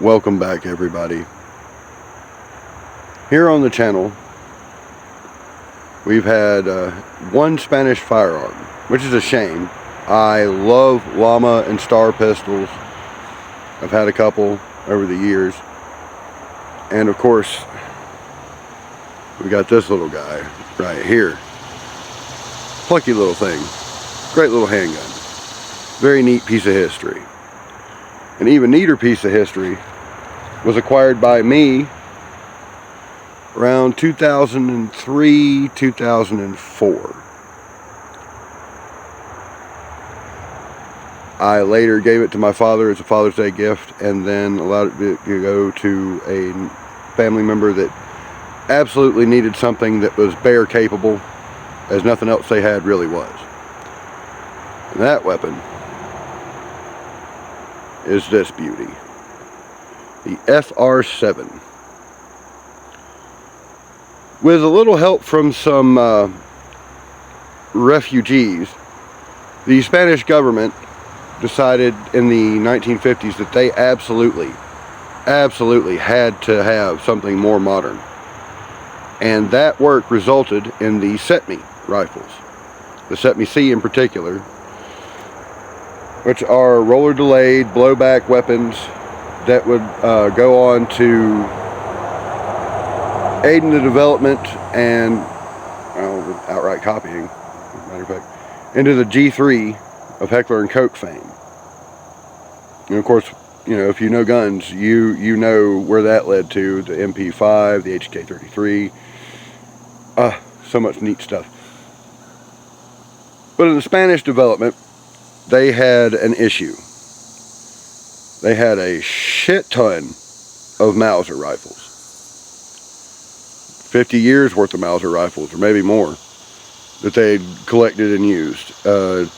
Welcome back, everybody. Here on the channel we've had one Spanish firearm, which is a shame. I love llama and star pistols. I've had a couple over the years, and of course we got this little guy right here. Plucky little thing, great little handgun. Very neat piece of history. An even neater piece of history was acquired by me around 2003, 2004. I later gave it to my father as a Father's Day gift, and then allowed it to go to a family member that absolutely needed something that was bear capable, as nothing else they had really was. And that weapon is this beauty, the FR-7. With a little help from some refugees, the Spanish government decided in the 1950s that they absolutely had to have something more modern. And that work resulted in the Set-Me rifles, the Set-Me C in particular, which are roller delayed blowback weapons that would go on to aid in the development and outright copying, matter of fact, into the G3 of Heckler and Koch fame. And of course, you know, if you know guns, you know where that led to: the MP5, the HK33. So much neat stuff. But in the Spanish development, they had an issue. They had a shit ton of Mauser rifles. 50 years worth of Mauser rifles, or maybe more, that they had collected and used.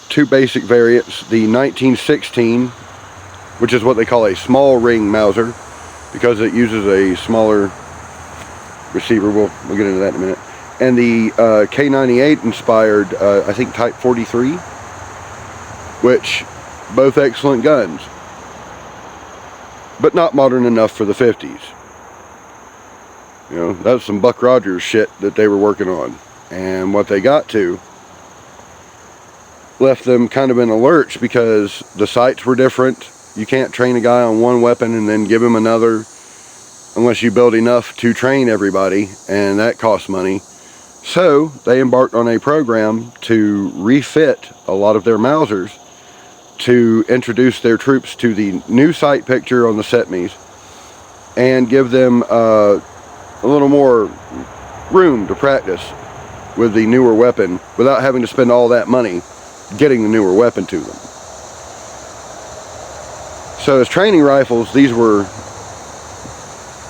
Two basic variants: the 1916, which is what they call a small ring Mauser, because it uses a smaller receiver. We'll get into that in a minute. And the K98 inspired, I think, Type 43, which both excellent guns, but not modern enough for the 50s. You know, that's some Buck Rogers shit that they were working on. And what they got to left them kind of in a lurch, because the sights were different. You can't train a guy on one weapon and then give him another unless you build enough to train everybody, and that costs money. So they embarked on a program to refit a lot of their Mausers to introduce their troops to the new sight picture on the Set-Me's and give them a little more room to practice with the newer weapon without having to spend all that money getting the newer weapon to them. So as training rifles, these were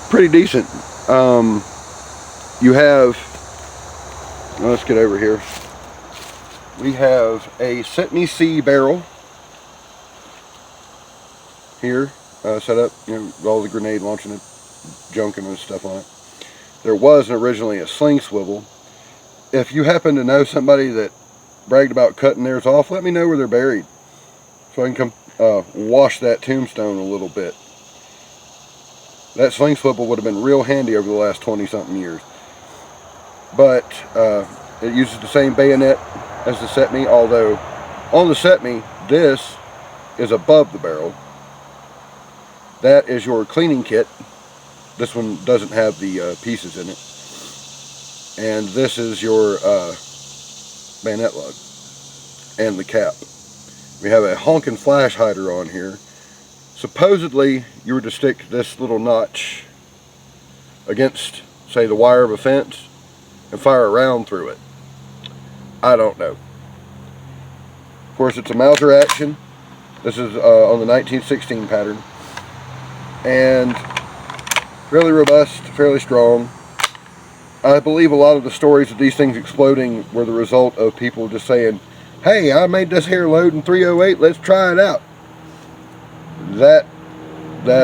pretty decent. You have, let's get over here. We have a Set-Me C barrel here, set up, you know, with all the grenade launching and junking and stuff on it. There was originally a sling swivel. If you happen to know somebody that bragged about cutting theirs off, let me know where they're buried, so I can come wash that tombstone a little bit. That sling swivel would have been real handy over the last 20-something years. But it uses the same bayonet as the Set-Me, although on the Set-Me, this is above the barrel. That is your cleaning kit. This one doesn't have the pieces in it. And this is your bayonet lug and the cap. We have a honkin' flash hider on here. Supposedly, you were to stick this little notch against, say, the wire of a fence and fire a round through it. I don't know. Of course, it's a Mauser action. This is on the 1916 pattern. And fairly robust, fairly strong. I believe a lot of the stories of these things exploding were the result of people just saying, "Hey, I made this here load in 308, let's try it out." That's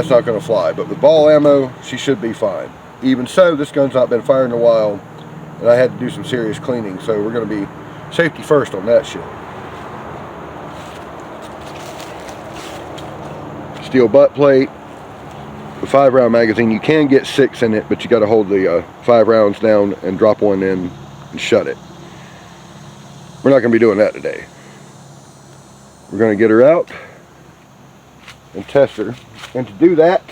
not going to fly, but with ball ammo, she should be fine. Even so, this gun's not been fired in a while, and I had to do some serious cleaning, so we're going to be safety first on that shit. Steel butt plate, the 5-round magazine. You can get 6 in it, but you got to hold the 5 rounds down and drop one in and shut it. We're not going to be doing that today. We're going to get her out and test her. And to do that,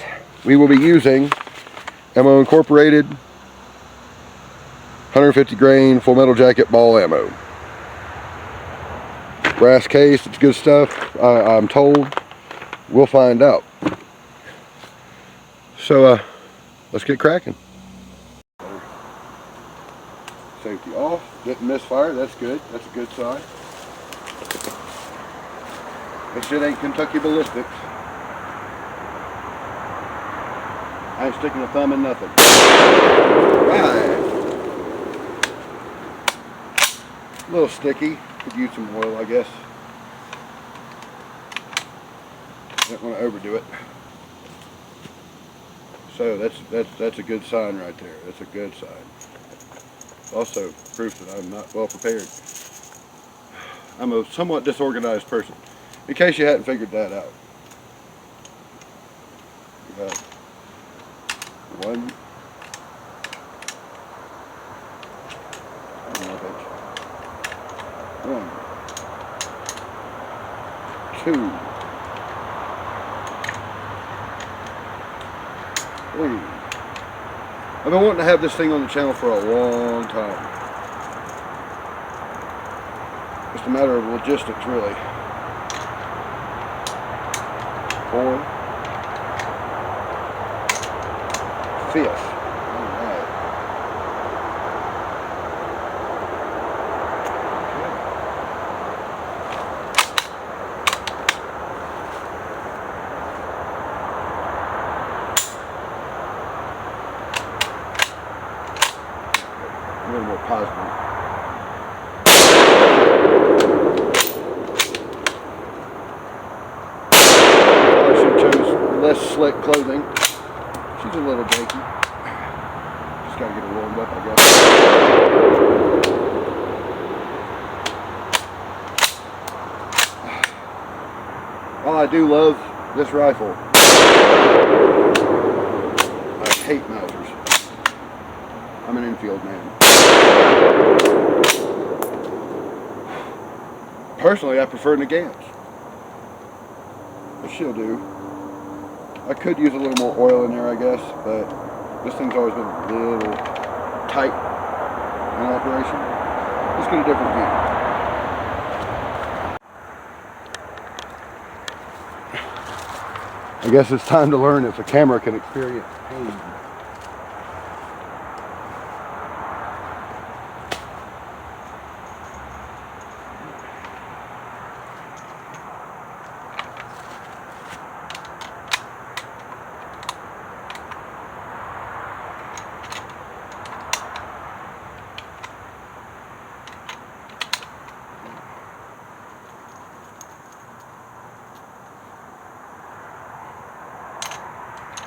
we will be using Ammo Incorporated 150 grain full metal jacket ball ammo. Brass case, it's good stuff, I'm told. We'll find out. So let's get cracking. Safety off, didn't misfire, that's good, that's a good sign. This shit ain't Kentucky ballistics. I ain't sticking a thumb in nothing. Right. A little sticky, could use some oil, I guess. Don't want to overdo it. So that's a good sign right there. That's a good sign. Also proof that I'm not well prepared. I'm a somewhat disorganized person. In case you hadn't figured that out. We got 1. I don't know if that's 1, 2, 3. I've been wanting to have this thing on the channel for a long time. Just a matter of logistics, really. 4, 5th. Alright. A little more positive. Less slick clothing. She's a little jakey. Just gotta get her warmed up, I guess. While I do love this rifle, I hate Mausers. I'm an infield man. Personally, I prefer Nagants. But she'll do. I could use a little more oil in there, I guess, but this thing's always been a little tight in operation. Let's get a different view. I guess it's time to learn if a camera can experience pain.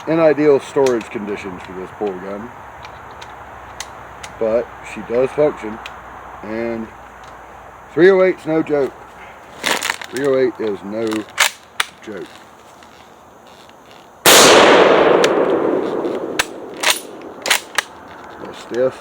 In ideal storage conditions for this poor gun, but she does function, and 308's no joke. 308 is no joke. A little stiff.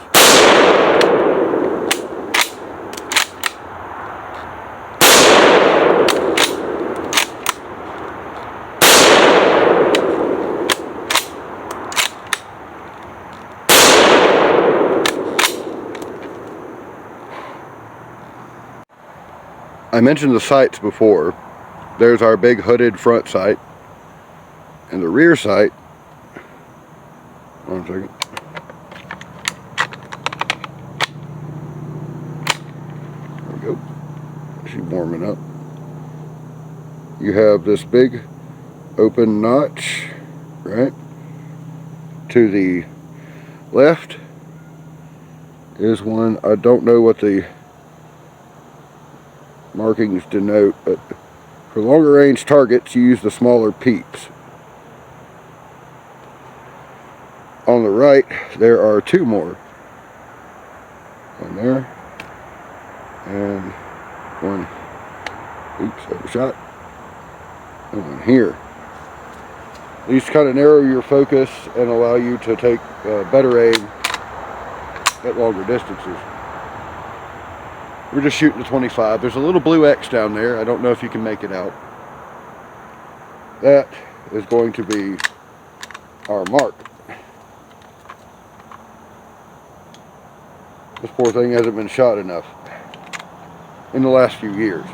I mentioned the sights before. There's our big hooded front sight, and the rear sight. One second. There we go. She's warming up. You have this big open notch, right? To the left is one. I don't know what the markings denote, but for longer range targets you use the smaller peeps. On the right there are 2 more. One there and one, oops, overshot, and one here. These kind of narrow your focus and allow you to take better aim at longer distances. We're just shooting the 25. There's a little blue X down there. I don't know if you can make it out. That is going to be our mark. This poor thing hasn't been shot enough in the last few years.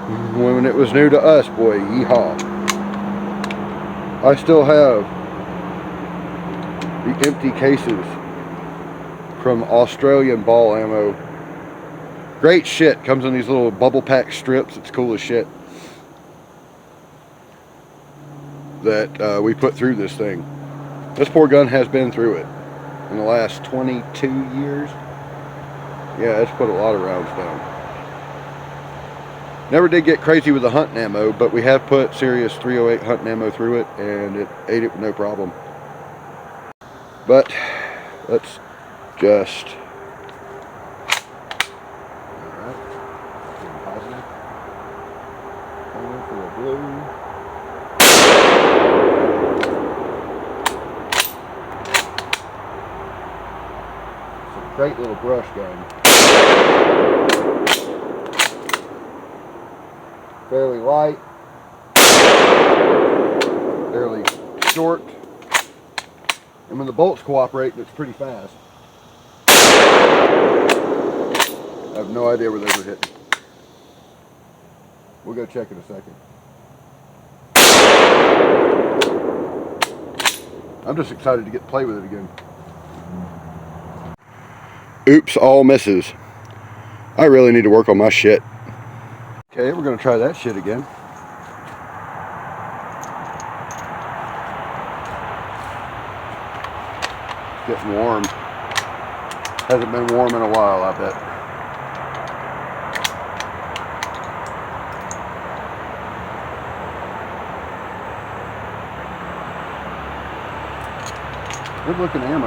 When it was new to us, boy, yeehaw. I still have the empty cases from Australian ball ammo. Great shit. Comes in these little bubble pack strips. It's cool as shit. That we put through this thing. This poor gun has been through it in the last 22 years. Yeah, it's put a lot of rounds down. Never did get crazy with the hunting ammo, but we have put serious 308 hunting ammo through it, and it ate it with no problem. But let's just... Alright, positive. Going for the blue. It's a great little brush gun. Fairly light, fairly short, and when the bolts cooperate, it's pretty fast. I have no idea where they were hitting. We'll go check in a second. I'm just excited to get to play with it again. Oops, all misses. I really need to work on my shit. Okay, we're going to try that shit again. Getting warm. Hasn't been warm in a while, I bet. Good looking ammo.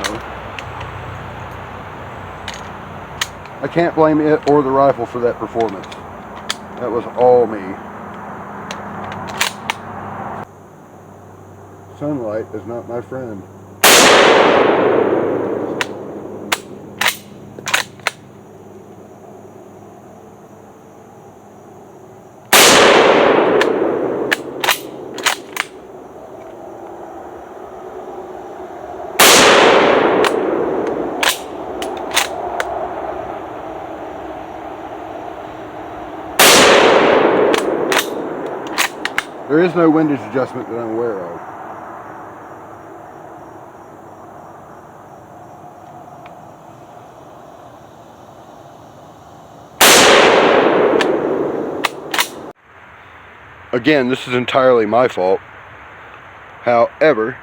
I can't blame it or the rifle for that performance. That was all me. Sunlight is not my friend. There is no windage adjustment that I'm aware of. Again, this is entirely my fault. However,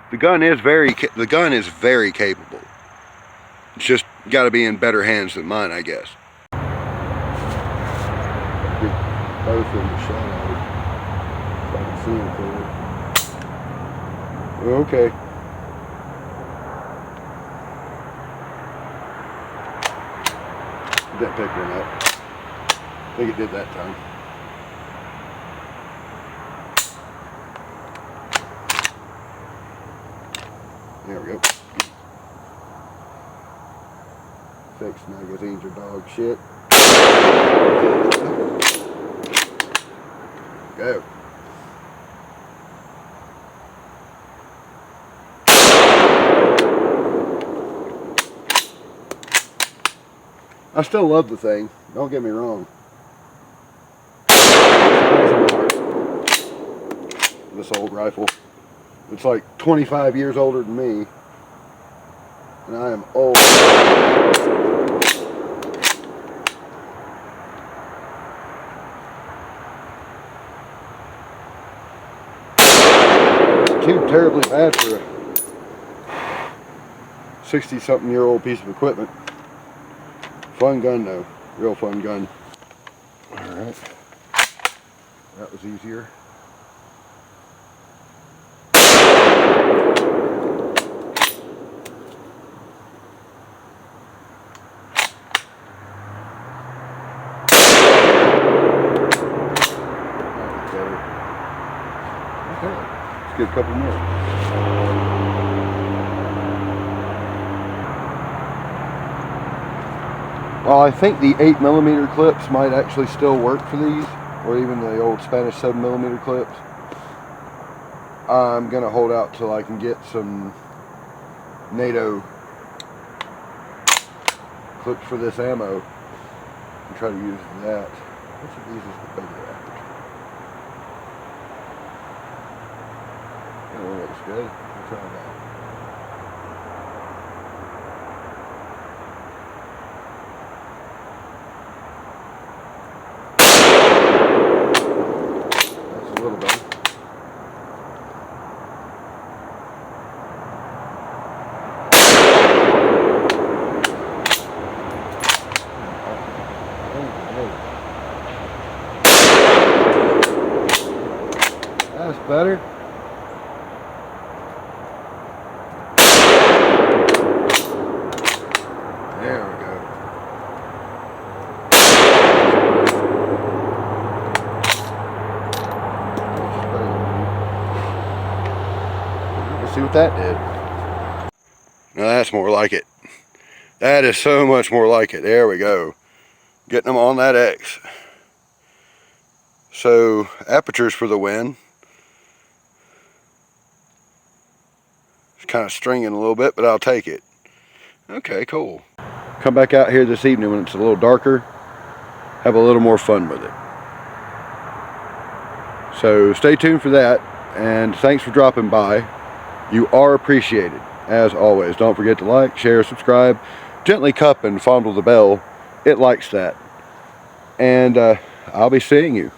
the gun is very capable. It's just got to be in better hands than mine, I guess. Both in the shadow, so I can see them clear. Okay. Didn't pick one up. I think it did that time. There we go. Fixed magazines are dog shit. Go. I still love the thing, don't get me wrong. This old rifle. It's like 25 years older than me. And I am old. Too terribly bad for a 60-something-year-old piece of equipment. Fun gun though, real fun gun. Alright, that was easier. get a couple more. Well, I think the 8mm clips might actually still work for these, or even the old Spanish 7mm clips. I'm gonna hold out till I can get some NATO clips for this ammo and try to use that. Which of these is the bigger aperture? That one looks good. We'll try that. That's a little better. That's better. There we go. Let's see what that did. Now that's more like it. That is so much more like it. There we go. Getting them on that X. So, apertures for the win. It's kind of stringing a little bit, but I'll take it. Okay, cool. Come back out here this evening when it's a little darker. Have a little more fun with it. So stay tuned for that, and thanks for dropping by. You are appreciated, as always. Don't forget to like, share, subscribe. Gently cup and fondle the bell. It likes that. And I'll be seeing you.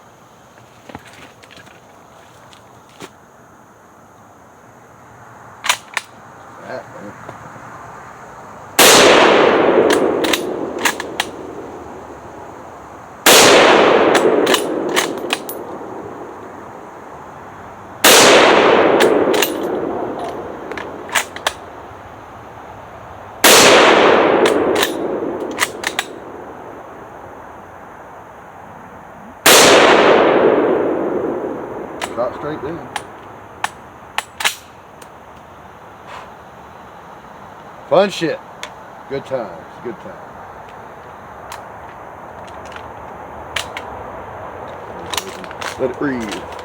Shot straight in. Fun shit. Good times. Good times. Let it breathe.